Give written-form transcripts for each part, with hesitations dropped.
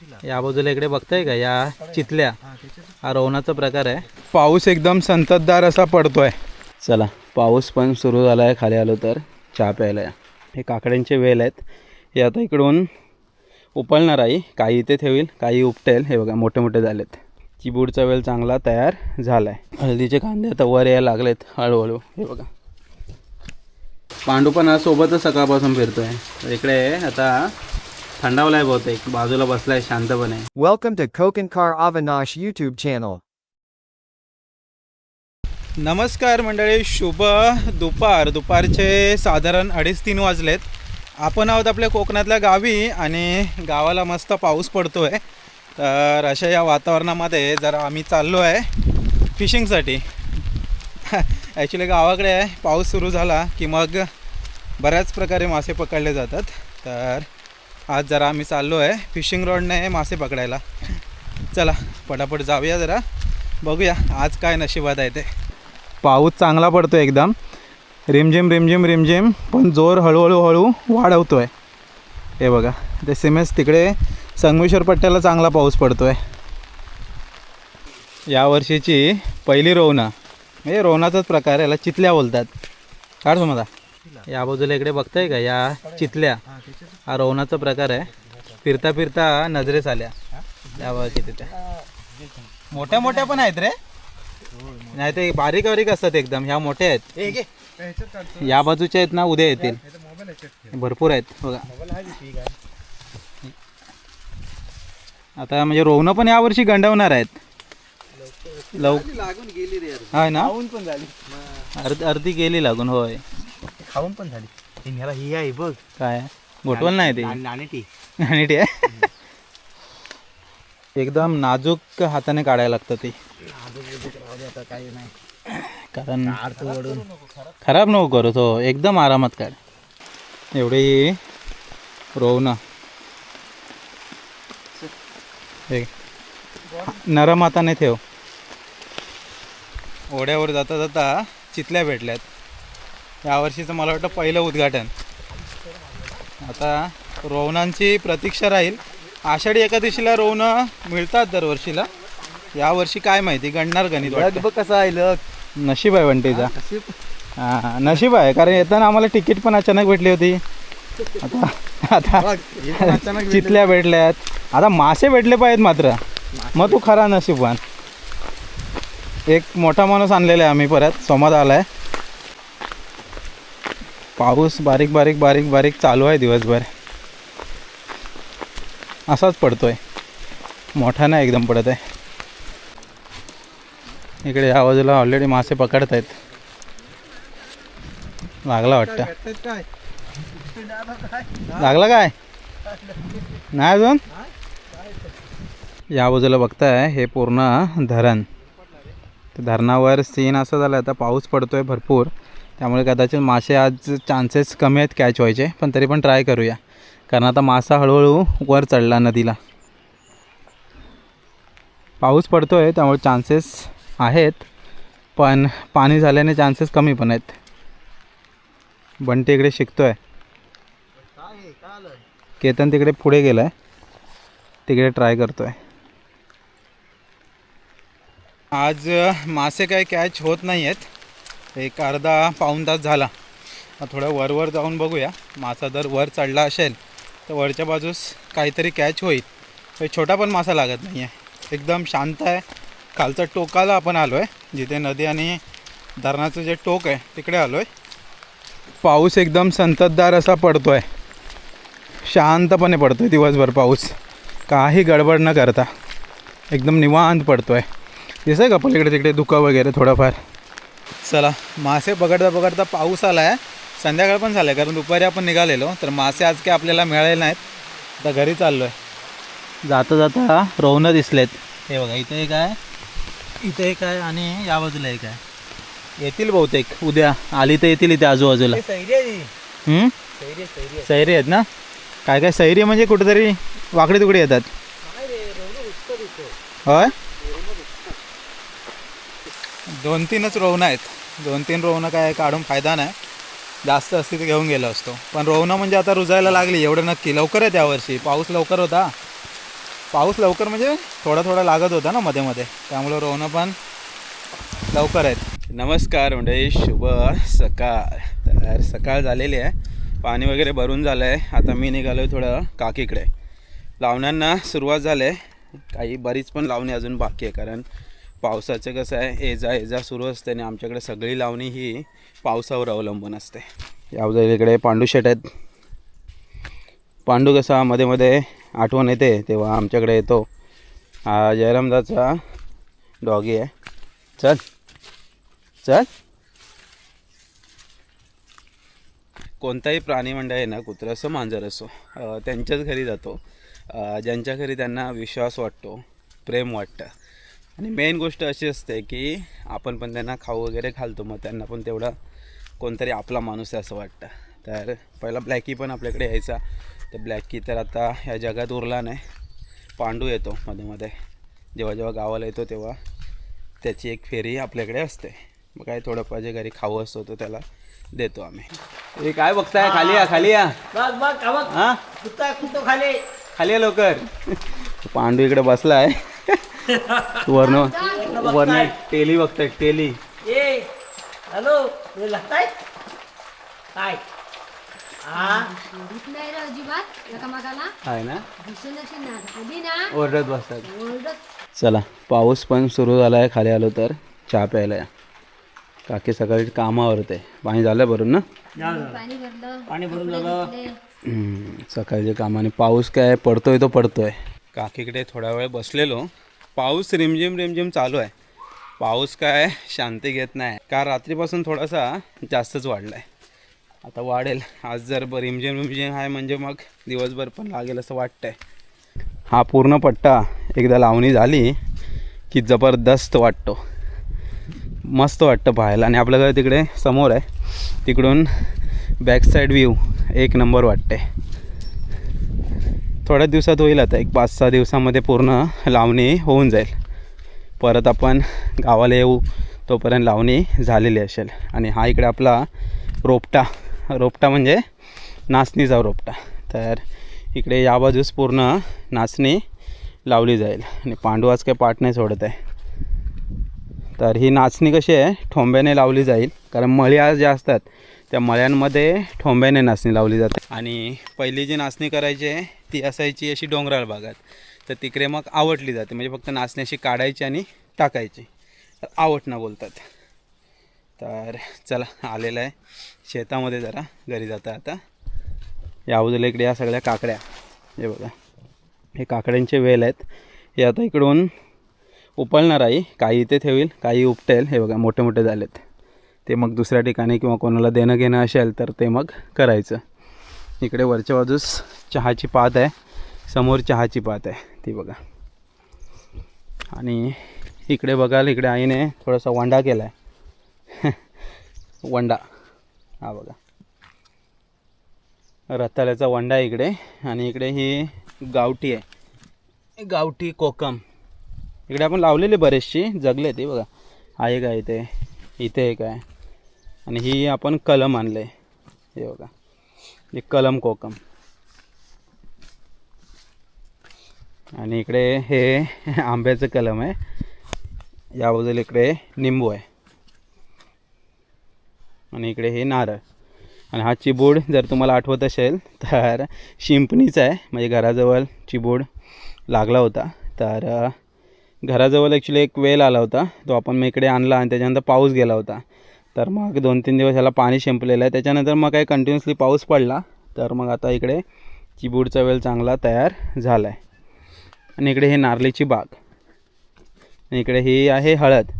या बाजूला इकडे बघताय का, या चितल्या हा रोवनाचा प्रकार आहे. पाऊस एकदम संततधार असा पडतोय. चला, पाऊस पण सुरू झाला आहे. खाली आलो तर चहा प्यायला या. हे काकड्यांचे वेल आहेत. हे आता इकडून उपळणार आहे. काही इथे ठेवील, काही उपटेल. हे बघा मोठे मोठे झालेत. चिबूडचा वेल चांगला तयार झाला आहे. हळदीचे कांदे आता वर यायला लागलेत हळूहळू. हे बघा, पांडू पण आज सोबतच सकाळपासून फिरतोय. इकडे आता थंडावलाय बहुतेक, बाजूला बसलाय शांतपणे. Welcome to Kokankar Avinash YouTube channel. नमस्कार मंडळी, शुभ दुपारचे साधारण 2:30 वाजलेत. आपण आहोत आपल्या कोकणातल्या गावी आणि गावाला मस्त पाऊस पडतो आहे. तर अशा या वातावरणामध्ये जरा आम्ही चाललो आहे फिशिंगसाठी. ॲक्च्युली गावाकडे आहे, पाऊस सुरू झाला की मग बऱ्याच प्रकारे मासे पकडले जातात. तर आज जरा आम्ही चाललो आहे फिशिंग रॉडने मासे पकडायला. चला पटापट जाऊया, जरा बघूया आज काय नशिबात आहे ते. पाऊस चांगला पडतो एकदम, रिमझिम रिमझिम रिमझिम, पण जोर हळूहळू वाढवतो आहे. हे बघा, ते सीमेस तिकडे संगमेश्वर पट्ट्याला चांगला पाऊस पडतो आहे. यावर्षीची पहिली रोवणं, म्हणजे रोवणाचाच प्रकार, याला चितल्या बोलतात. काढ समजा. या बाजूला इकडे बघताय का, या चितल्या हा रोवणाचा प्रकार आहे. फिरता फिरता नजरेस आल्या यावर्षी. तिथे मोठ्या मोठ्या पण आहेत रे, नाही ते बारीक बारीक असतात एकदम. ह्या मोठ्या आहेत, या बाजूच्या आहेत ना, उद्या येतील. भरपूर आहेत बघा. आता म्हणजे रोवणं पण यावर्षी गंडवणार आहेत. लागून गेली रे, हाय ना, पण झाली अर्धी गेली लागून. होय, खाऊन पण झाली. ह्याला ही आहे बघ, काय गोटवल नाही ते, नाणेटी नाणेटी आहे. एकदम नाजूक हाताने काढायला लागतं ते, काही नाही, कारण खराब नको करू तो, एकदम आरामात काढ. एवढी रोवणं नरम हाताने ठेव. ओढ्यावर जाता जाता चितल्या भेटल्यात. यावर्षीचं मला वाटतं पहिलं उद्घाटन. आता रोवणांची प्रतीक्षा राहील. आषाढी एकादशीला रोवणं मिळतात दरवर्षीला. यावर्षी काय माहिती, गणणार गणित वाटतं. बघ कसं आहे, नशीब आहे वंटीचा. हां नशीब आहे, कारण येताना आम्हाला तिकीट पण अचानक भेटली होती. आता चितल्या भेटल्यात, आता मासे भेटले पाहिजेत मात्र. मग तू खरा नशीबवान. एक मोठा माणूस आणलेला आहे आम्ही, परत सोमवार आला आहे. पाऊस बारीक बारीक बारीक बारीक चालू आहे दिवसभर, असाच पडतोय, मोठा नाही एकदम पडत आहे. इकडे या बाजूला ऑलरेडी मासे पकडत आहेत. लागला वाटतं, लागला काय नाही अजून. या बाजूला बघताय हे पूर्ण धरण. धरणावर सीन असं झालं, आता पाऊस पडतोय भरपूर, त्यामुळे कदाचित मासे आज चान्सेस कमी आहेत कॅच व्हायचे. पण तरी पण ट्राय करूया, कारण आता मासा हळूहळू वर चढला नदीला. पाऊस पडतोय त्यामुळे चान्सेस आहेत, पण पाणी झाल्याने चान्सेस कमी पण आहेत. बंटी इकडे शिकतोय, केतन तिकडे पुढे गेला आहे, तिकडे ट्राय करतोय. आज मासे काही कॅच होत नाही आहेत. एक अर्धा पाऊण तास झाला. थोडं वरवर जाऊन बघूया. मासा जर वर चढला असेल तर वरच्या बाजूस काहीतरी कॅच होईल. छोटा पण मासा लागत नाही आहे, एकदम शांत आहे. खालच्या टोकाला आपण आलो आहे, जिथे नदी आणि धरणाचं जे टोक आहे तिकडे आलो आहे. पाऊस एकदम संततधार असा पडतो आहे, शांतपणे पडतो आहे दिवसभर पाऊस, काही गडबड न करता एकदम निवांत पडतो आहे. दिसतं आहे का पलीकडे तिकडे धुकं वगैरे थोडंफार. चला, मासे पकडता पकडता पाऊस आला आहे. संध्याकाळ पण झालं आहे, कारण दुपारी आपण निघालेलो, तर मासे आज काही आपल्याला मिळाले नाहीत. आता घरी चाललो आहे. जाता जाता रोवणं दिसलेत. हे बघा, इथे एक आहे, इथे एक आहे आणि या बाजूला एक आहे. येतील बहुतेक उद्या, आली तर येतील इथे आजूबाजूला. सैरी आहेत ना, काय काय सैरी म्हणजे कुठेतरी वाकडे तुकडे येतात. होय, 2-3च रोवणं आहेत. 2-3 रोवणं काय काढून फायदा नाही, जास्त असती तर घेऊन गेलो असतो. पण रोवणं म्हणजे आता रुजायला लागली एवढं नक्की. लवकर आहे यावर्षी, पाऊस लवकर होता पाऊस लवकर म्हणजे थोडा थोडा लागत होता ना मध्ये मध्ये, त्यामुळे रोवणं पण लवकर आहेत. नमस्कार मंडळी, शुभ सकाळ. तर सकाळ झालेली आहे, पाणी वगैरे भरून झालं आहे. आता मी निघालो आहे थोडं काकीकडे. लावण्यांना सुरुवात झाली आहे, काही बरीच पण लावणी अजून बाकी आहे. कारण पावसाचं कसं आहे, ये जा सुरू असते आणि आमच्याकडे सगळी लावणी ही पावसावर अवलंबून असते. यावजा इकडे पांडू शेट आहेत. पांडू कसा मध्ये मध्ये आठवण येते तेव्हा आमच्याकडे येतो. हा जयरामदाचा डॉगी आहे. चल चल. कोणताही प्राणी मंडळ आहे ना, कुत्रं असो मांजर असो, त्यांच्याच घरी जातो ज्यांच्या घरी त्यांना विश्वास वाटतो, प्रेम वाटतं. आणि मेन गोष्ट अशी असते की आपण पण त्यांना खाऊ वगैरे घालतो, मग त्यांना पण तेवढा कोणतरी आपला माणूस आहे असं वाटतं. तर पहिला ब्लॅकी पण आपल्याकडे यायचा, तर ब्लॅकी तर आता ह्या जगात उरला नाही. पांडू येतो मध्ये मध्ये, जेव्हा गावाला येतो तेव्हा त्याची एक फेरी आपल्याकडे असते. मग काय थोडं पाहिजे घरी खाऊ असतो तो त्याला देतो आम्ही. हे काय बघताय, खाली या खाली या. हां खाली या लवकर. पांडू इकडे बसला आहे. वर्ण टेली बघताय, टेली. हॅलो लागताय काय आहे ना, ओरडत बसतात. चला, पाऊस पण सुरू झाला आहे. खाली आलो तर चहा प्यायला या. काकी सकाळी कामावर होते. पाणी झालं भरून ना, पाणी भरून झालं. सकाळच्या कामाने. पाऊस काय पडतोय तो पडतोय. काकीकडे थोडा वेळ बसलेलो. पाऊस रिमझिम चालू आहे. पाऊस काय शांती घेत नाही. का रात्रीपासून थोडासा जास्तच वाढला आहे. आता वाढेल. आज जर रिमझिम आहे म्हणजे मग दिवसभर पण लागेल असं वाटतंय. हा पूर्ण पट्टा एकदा लावणी झाली की जबरदस्त वाटतो, मस्त वाटतं पाहायला. आणि आपलं घर तिकडे समोर आहे, तिकडून बॅक साईड व्ह्यू एक नंबर वाटते. थोड्या दिवसात होईल, आता एक 5-6 दिवसामध्ये पूर्ण लावणी होऊन जाईल. परत आपण गावाला येऊ तोपर्यंत लावणी झालेली असेल. आणि हा इकडे आपला रोपटा म्हणजे नाचणीचा रोपटा. तर इकडे या बाजूस पूर्ण नाचणी लावली जाईल. आणि पांडू आज काही पाठ नाही सोडत आहे. तर ही नाचणी कशी आहे, ठोंब्याने लावली जाईल. कारण मळ्या ज्या असतात त्या मळ्यांमध्ये ठोंब्याने नाचणी लावली जाते. आणि पहिली जी नाचणी करायची आहे ती असायची अशी डोंगराळ भागात, तर तिकडे मग आवटली जाते. म्हणजे फक्त नाचणी अशी काढायची आणि टाकायची, तर आवटणं बोलतात. तर चला, आलेलं आहे शेतामध्ये, जरा घरी जातं आता. या बाजूला इकडे या सगळ्या काकड्या, हे बघा, हे काकड्यांचे वेल आहेत. हे आता इकडून उपळणार आहे. काही इथे ठेवील, काही उपटेल. हे बघा मोठे मोठे झालेत. ते मग दुसऱ्या ठिकाणी किंवा कोणाला देणं घेणं असेल तर ते मग करायचं. इकडे वरच्या बाजूस चहाची पात आहे, समोर चहाची पात आहे ती बघा. आणि इकडे बघाल, इकडे आईने थोडासा वंडा केला आहे. वंडा हा बघा, रताळ्याचा वंडा आहे इकडे. आणि इकडे ही गावठी आहे, गावठी कोकम. इकडे आपण लावलेली बरेचशी जगले ते बघा. हा एक आहे इथे एक आहे. आणि ही आपण कलम आणलं आहे, हे बघा, हे कलम कोकम. आणि इकडे हे आंब्याचं कलम आहे. या बाजूला इकडे निंबू आहे. आणि इकडे हे नारळ. आणि हा चिबूड जर तुम्हाला आठवत असेल तर शिंपणीचा आहे. म्हणजे घराजवळ चिबूड लागला होता. तर घराजवळ ॲक्च्युली एक वेल आला होता, तो आपण मग इकडे आणला. आणि त्याच्यानंतर पाऊस गेला होता, तर मग 2-3 दिवस ह्याला पाणी शिंपलेलं आहे. त्याच्यानंतर मग काही कंटिन्युअसली पाऊस पडला, तर मग आता इकडे चिबूडचा वेल चांगला तयार झाला आहे. आणि इकडे हे नारळीची बाग. आणि इकडे ही आहे हळद.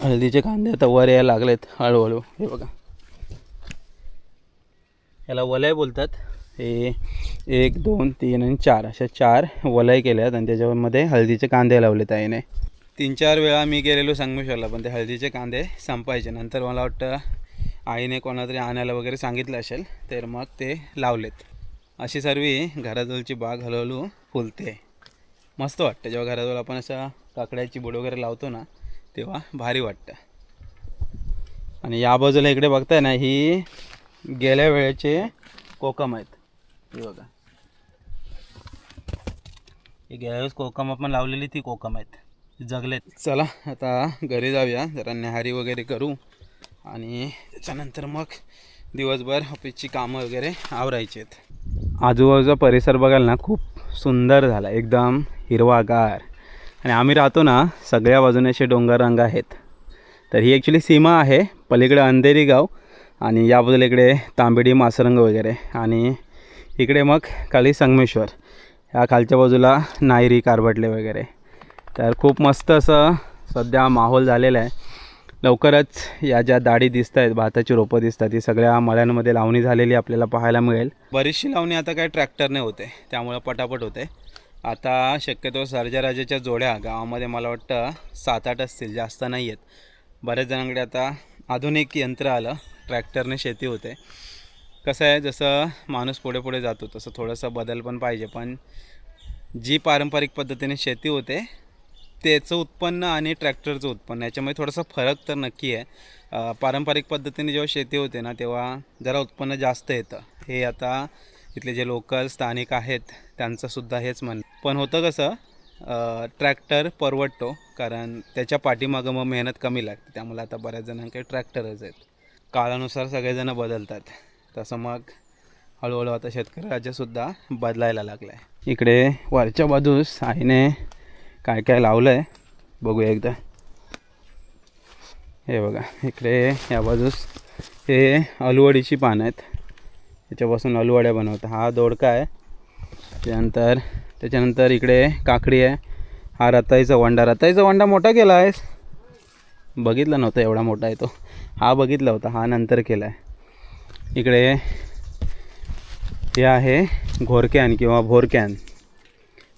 हळदीचे कांदे आता वर यायला लागलेत हळूहळू. हे बघा, याला वलय बोलतात. हे 1, 2, 3 आणि 4 अशा 4 वलय केल्यात. आणि त्याच्यामध्ये हळदीचे कांदे लावलेत आईने. 3-4 वेळा मी गेलेलो संगमेश्वरला, पण ते हळदीचे कांदे संपायचे. नंतर मला वाटतं आईने कोणातरी आणायला वगैरे सांगितलं असेल, तर मग ते लावलेत. अशी सर्व घराजवळची बाग हळूहळू फुलते. मस्त वाटतं जेव्हा घराजवळ आपण अशा काकड्याची बोड वगैरे लावतो ना, तेव्हा भारी वाटतं. आणि या बाजूला इकडे बघताय ना, ही गेल्या वेळेचे कोकम आहेत. हे बघा, हे गेल्या वेळेस कोकम आपण लावलेली ती कोकम आहेत जगलेत. चला आता घरी जाऊया, जरा न्याहारी वगैरे करू आणि त्याच्यानंतर मग दिवसभर ऑफिसची कामं वगैरे आवरायची आहेत. आजूबाजूचा परिसर बघायला ना खूप सुंदर झाला, एकदम हिरवागार. आणि आम्ही राहतो ना सगळ्या बाजूने असे डोंगर रंग आहेत. तर ही ॲक्च्युली सीमा आहे. पलीकडे अंधेरी गाव आणि या बाजूला इकडे तांबेडी मासरंग वगैरे आणि इकडे मग खाली संगमेश्वर, ह्या खालच्या बाजूला नायरी कारबटले वगैरे. तर खूप मस्त असं सध्या माहोल झालेला आहे. लवकरच या ज्या दाढी दिसत आहेत, भाताची रोपं दिसतात, ती सगळ्या मळ्यांमध्ये लावणी झालेली आपल्याला पाहायला मिळेल. बरीचशी लावणी आता काय ट्रॅक्टरने होते, त्यामुळं पटापट होते. आता शक्यतो सर्जाराजाच्या जोड्या गावामध्ये मला वाटतं 7-8 असतील, जास्त नाही आहेत. बऱ्याच जणांकडे आता आधुनिक यंत्र आलं, ट्रॅक्टरने शेती होते. कसं आहे, जसं माणूस पुढे पुढे जातो तसं थोडंसं बदल पण पाहिजे. पण जी पारंपरिक पद्धतीने शेती होते त्याचं उत्पन्न आणि ट्रॅक्टरचं उत्पन्न याच्यामध्ये थोडासा फरक तर नक्की आहे. पारंपरिक पद्धतीने जेव्हा शेती होते ना तेव्हा जरा उत्पन्न जास्त येतं, हे आता इथले जे लोकल स्थानिक आहेत त्यांचंसुद्धा हेच म्हणणं. पण होतं कसं, ट्रॅक्टर परवडतो कारण त्याच्या पाठीमागं मग मेहनत कमी लागते. त्यामुळे आता बऱ्याच जणांकडे ट्रॅक्टरच आहेत. काळानुसार सगळेजण बदलत आहेत, तसं मग हळूहळू आता शेतकरी राज्यसुद्धा बदलायला लागला आहे. इकडे वरच्या बाजूस आईने काय काय लावलं आहे बघूया एकदा. हे बघा, इकडे या बाजूस हे अलुवडीची पानं आहेत, याच्यापासून अलुवड्या बनवतात. हा दोडका आहे. त्याच्यानंतर इकडे काकडी आहे. हा रताईचा वंडा मोठा केला आहेस, बघितला नव्हता एवढा मोठा आहे तो. हा बघितला होता, हा नंतर केला आहे. इकडे हे आहे घोरक्यान किंवा भोरक्यान,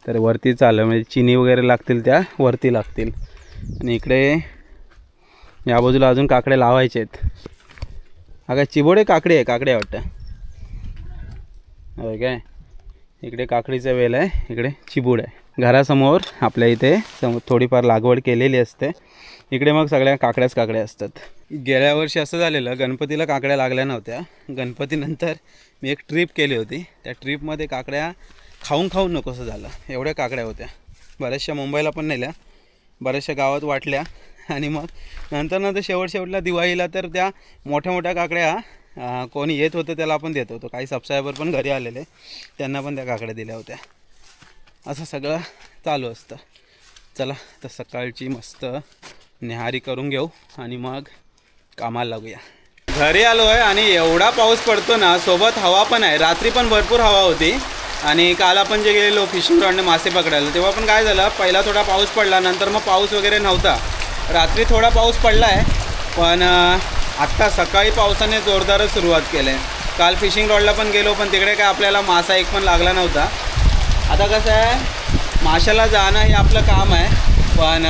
तर वरती चाललं म्हणजे चिनी वगैरे लागतील त्या वरती लागतील. आणि इकडे या बाजूला अजून काकडे लावायचे आहेत. हा काय चिबोडे काकडी आहे, काकडे वाटतं होय काय. इकडे काकडीचा वेल आहे, इकडे चिबूड आहे. घरासमोर आपल्या इथे थोडीफार लागवड केलेली असते. इकडे मग सगळ्या काकड्या असतात. गेल्या वर्षी असं झालेलं, गणपतीला काकड्या लागल्या नव्हत्या. गणपतीनंतर मी एक ट्रिप केली होती, त्या ट्रिपमध्ये काकड्या खाऊन नकोसं झालं, एवढ्या काकड्या होत्या. बऱ्याचशा मुंबईला पण नेल्या, बऱ्याचशा गावात वाटल्या आणि मग नंतर शेवटला दिवाळीला तर त्या मोठ्या काकड्या कोणी येत होतं त्याला आपण देत होतो. काही सबस्क्रायबर पण घरी आलेले, त्यांना पण त्या काकड्या दिल्या होत्या. असं सगळं चालू असतं. चला तर सकाळची मस्त न्याहारी करून घेऊ आणि मग कामाला लागूया. घरी आलो आहे आणि एवढा पाऊस पडतो ना, सोबत हवा पण आहे. रात्री पण भरपूर हवा होती. आणि काल आपण जे गेलेलो फिशिंग रॉडने मासे पकडायला, तेव्हा पण काय झालं, पहिला थोडा पाऊस पडला, नंतर मग पाऊस वगैरे नव्हता. रात्री थोडा पाऊस पडला आहे, पण आत्ता सकाळी पावसाने जोरदारच सुरुवात केली आहे. काल फिशिंग रॉडला पण गेलो, पण तिकडे काय आपल्याला मासा एक पण लागला नव्हता. आता कसं आहे, माशाला जाणं हे आपलं काम आहे, पण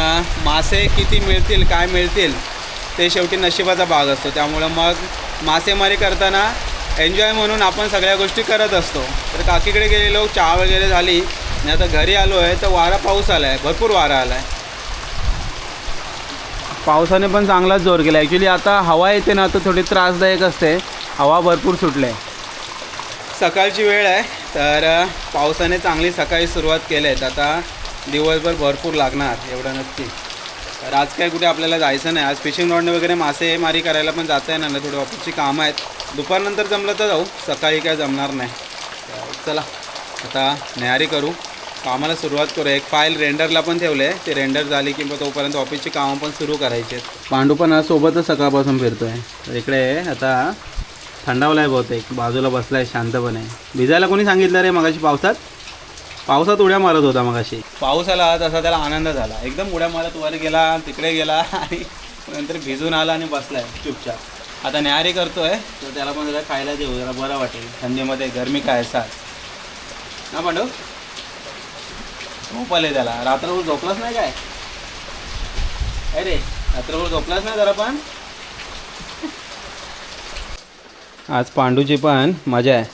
मासे किती मिळतील काय मिळतील ते शेवटी नशिबाचा भाग असतो. त्यामुळं मग मासेमारी करताना एन्जॉय म्हणून आपण सगळ्या गोष्टी करत असतो. तर काकीकडे गेलेलो, चहा वगैरे झाली आणि आता घरी आलो आहे तर पाऊस आला आहे, भरपूर वारा आला आहे. पावसाने पण चांगलाच जोर केला. ॲक्च्युली आता हवा येते ना तर थोडी त्रासदायक असते, हवा भरपूर सुटले. सकाळची वेळ आहे तर पावसाने चांगली सकाळी सुरुवात केली आहे. आता दिवसभर भरपूर लागणार एवढं नक्की. तर आज काय कुठे आपल्याला जायचं नाही. आज फिशिंग रॉडने वगैरे मासेमारी करायला पण जाता येणार नाही, थोडी ऑफिसची कामं आहेत. दुपारनंतर जमलं तर जाऊ, सकाळी काय जमणार नाही. चला आता न्याहारी करू, कामाला सुरुवात करू. एक फाईल रेंडरला पण ठेवले आहे, ते रेंडर झाली की मग तोपर्यंत ऑफिसची कामं पण सुरू करायची आहेत. पांडू पण आज सोबतच सकाळपासून फिरतो आहे. तर इकडे आता थंडावला आहे बहुतेक, बाजूला बसला आहे शांतपणे. भिजायला कोणी सांगितलं रे मगाशी पावसात उड्या मारत होता मगाशी. पाऊस आला तसा त्याला आनंद झाला, एकदम उड्या मारत वर गेला, तिकडे गेला आणि नंतर भिजून आला आणि बसला आहे चुपचाप. आता न्याहारी करतो आहे तर त्याला पण जरा खायला देऊ, जरा बरं वाटेल. थंडीमध्ये गरमी काय साथ ना पांडू. झोप आले त्याला, रात्रभर झोपलाच नाही काय. अरे रात्रभर झोपलाच नाही जरा पण. आज पांडूची पण मजा आहे.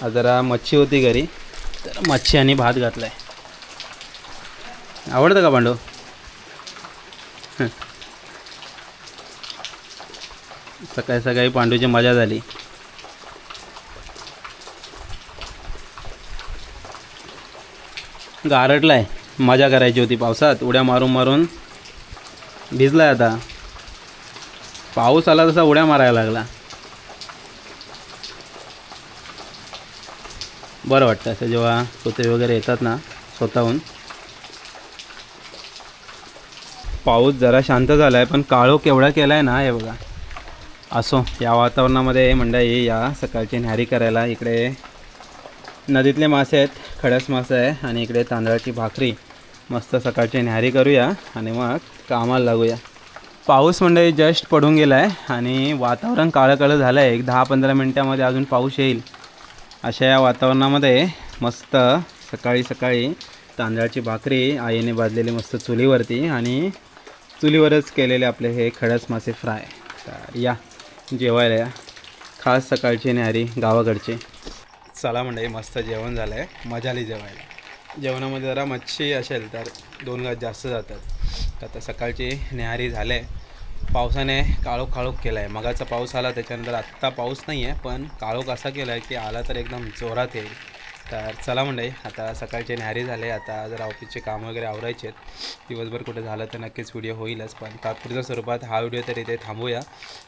आज जरा मच्छी होती घरी, तर मच्छी आणि भात घातला आहे. आवडतं का पांडू. सकाळी सकाळी पांडूची मजा झाली. गारटलाय. मजा करायची होती पावसात, उड्या मारून मारून भिजलाय आता. पाऊस आला तसा उड्या मारायला लागला. बरं वाटतं असं जेव्हा कुत्रे वगैरे येतात ना स्वतःहून. पाऊस जरा शांत झाला आहे, पण काळोख केवढा केला आहे ना हे बघा. असो, या वातावरणामध्ये मंडळी या सकाळची न्याहारी करायला. इकडे नदीतले मासे आहेत, खडस मासे आहे आणि इकडे तांदळाची भाकरी. मस्त सकाळची न्याहारी करूया आणि मग कामाला लागूया. पाऊस मंडळी जस्ट पडून गेला आहे आणि वातावरण काळं काळं झालं आहे. एक 10-15 मिनटामध्ये अजून पाऊस येईल. अशा या वातावरणामध्ये मस्त सकाळी सकाळी तांदळाची भाकरी आईने भाजलेली मस्त चुलीवरती आणि चुलीवरच केलेले आपले हे खडस मासे फ्राय. तर या जेवायला या. खास सकाळची न्याहारी गावाकडची. चला मंडळी, मस्त जेवण झालं आहे. मजा आली जेवायला. जेवणामध्ये जरा मच्छी असेल तर 2 घास जास्त जातात. आता सकाळची न्याहारी झाले आहे. पावसाने काळोख केला आहे. मगाचा पाऊस आला, त्याच्यानंतर आत्ता पाऊस नाही आहे, पण काळोख असा केला आहे की आला तर एकदम जोरात येईल. तर चला मंडळी, आता सकाळचे न्याहारी झाले. आता जरा ऑफिसचे काम वगैरे आवरायचे आहेत. दिवसभर कुठे झालं तर नक्कीच व्हिडिओ होईलच, पण तात्पुरत्या स्वरूपात हा व्हिडिओ तर इथे थांबूया.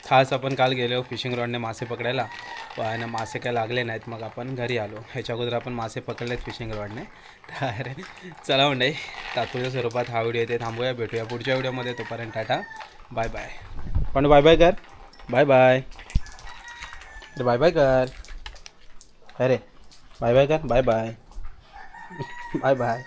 खास आपण काल गेलो फिशिंग रॉडने मासे पकडायला, पण मासे काय लागले नाहीत. मग आपण घरी आलो. ह्याच्या अगोदर आपण मासे पकडलेत फिशिंग रॉडने. तर चला मंडळी, तात्पुरत्या स्वरूपात हा व्हिडिओ इथे थांबूया. भेटूया पुढच्या व्हिडिओमध्ये. तोपर्यंत टाटा, बाय बाय. पण बाय बाय कर. Bye bye. अरे बाय बाय कर. अरे बाय बाय कर. Bye bye. Bye bye.